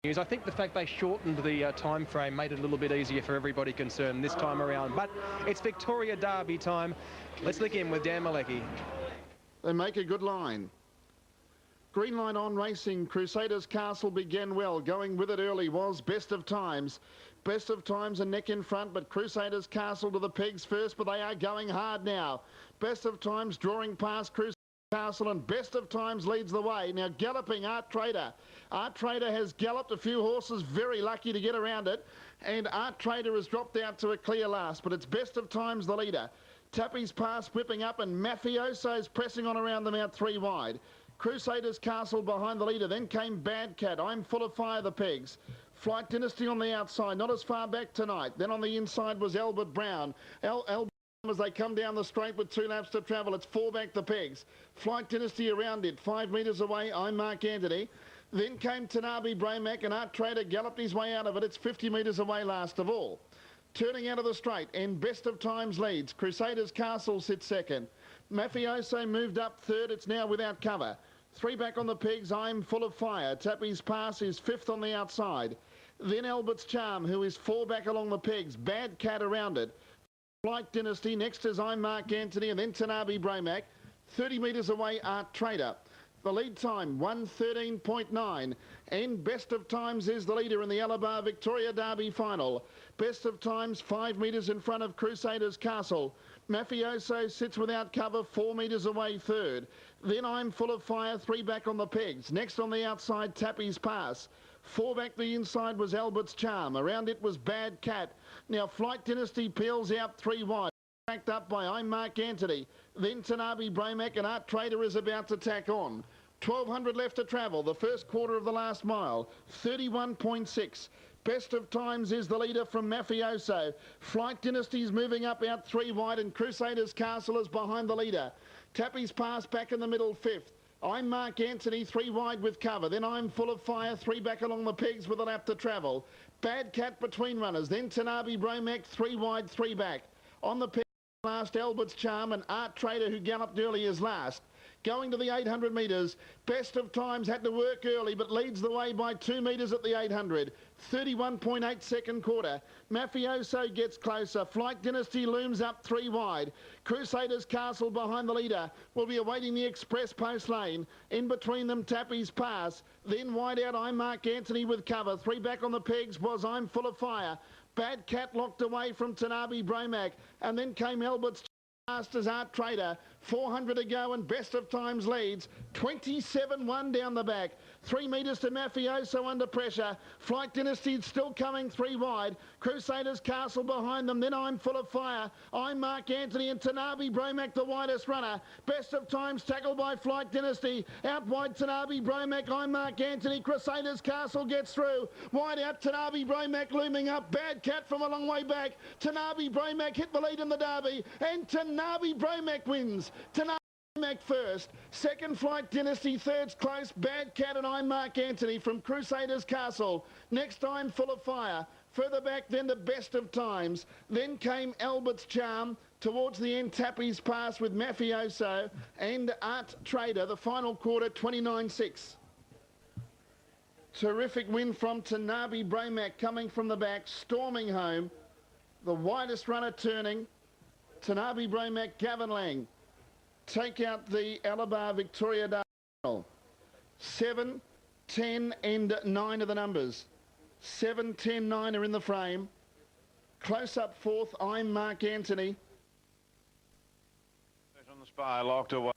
I think the fact they shortened the time frame made it a little bit easier for everybody concerned this time around. But it's Victoria Derby time. Let's look in with Dan Malecki. They make a good line. Green light on racing. Crusaders Castle began well. Going with it early was Best of Times. Best of Times a neck in front, but Crusaders Castle to the pegs first, but they are going hard now. Best of Times drawing past Crusaders Castle, and Best of Times leads the way. Now galloping Art Trader. Art Trader has galloped a few horses, very lucky to get around it, and Art Trader has dropped out to a clear last, but it's Best of Times the leader. Tappy's Pass whipping up, and Mafioso's pressing on around them out three wide. Crusaders Castle behind the leader. Then came Bad Cat. I'm Full of Fire, the pegs. Flight Dynasty on the outside, not as far back tonight. Then on the inside was Albert Brown. As they come down the straight with 2 laps to travel, it's 4 back the pegs. Flight Dynasty around it, 5 metres away. I'm Mark Anthony. Then came Tanabe Braymac, and Art Trader galloped his way out of it. It's 50 metres away last of all. Turning out of the straight, and Best of Times leads. Crusaders Castle sits second. Mafioso moved up third. It's now without cover. 3 back on the pegs. I'm Full of Fire. Tappy's Pass is 5th on the outside. Then Albert's Charm, who is 4 back along the pegs. Bad Cat around it. Flight Dynasty. Next is I'm Mark Anthony, and then Tanabe Braymac. 30 metres away, Art Trader. The lead time, 1:13.9. And Best of Times is the leader in the Alabar Victoria Derby final. Best of Times 5 metres in front of Crusaders Castle. Mafioso sits without cover, 4 metres away third. Then I'm Full of Fire, 3 back on the pegs. Next on the outside, Tappy's Pass. 4 back the inside was Albert's Charm. Around it was Bad Cat. Now Flight Dynasty peels out 3 wide. Backed up by I'm Mark Anthony. Then Tanabe Braymac, and Art Trader is about to tack on. 1,200 left to travel. The first quarter of the last mile. 31.6. Best of Times is the leader from Mafioso. Flight Dynasty's moving up out 3 wide, and Crusaders Castle is behind the leader. Tappy's Pass back in the middle, 5th. I'm Mark Anthony, 3 wide with cover. Then I'm Full of Fire, 3 back along the pegs with a lap to travel. Bad Cat between runners. Then Tanabe Braymac, 3 wide, 3 back. On the pegs last, Albert's Charm, and Art Trader, who galloped early, is last. Going to the 800 metres, Best of Times had to work early, but leads the way by 2 metres at the 800. 31.8 second quarter. Mafioso gets closer. Flight Dynasty looms up 3 wide. Crusaders Castle behind the leader will be awaiting the express post lane. In between them, Tappy's Pass. Then wide out, I'm Mark Anthony with cover. 3 back on the pegs was I'm Full of Fire. Bad Cat locked away from Tanabe Braymac, and then came Albert's last as Art Trader. 400 to go, and Best of Times leads. 27-1 down the back. 3 metres to Mafioso under pressure. Flight Dynasty still coming 3 wide. Crusaders Castle behind them. Then I'm Full of Fire. I'm Mark Anthony, and Tanabe Braymac the widest runner. Best of Times tackled by Flight Dynasty. Out wide Tanabe Braymac. I'm Mark Anthony. Crusaders Castle gets through. Wide out Tanabe Braymac looming up. Bad Cat from a long way back. Tanabe Braymac hit the lead in the Derby, and Tanabe Braymac wins. Tanabe Braymac first. Second, Flight Dynasty. Third's close. Bad Cat, and I'm Mark Anthony from Crusaders Castle. Next, I'm Full of Fire. Further back then the Best of Times. Then came Albert's Charm. Towards the end, Tappy's Pass with Mafioso and Art Trader. The final quarter, 29.6. Terrific win from Tanabe Braymac coming from the back, storming home. The widest runner turning. Tanabe Braymac, Gavin Lang take out the Alabar Victoria Derby. 7, 10 and 9 are the numbers. 7, 10, 9 are in the frame. Close up 4th, I'm Mark Anthony. On the spy, locked away.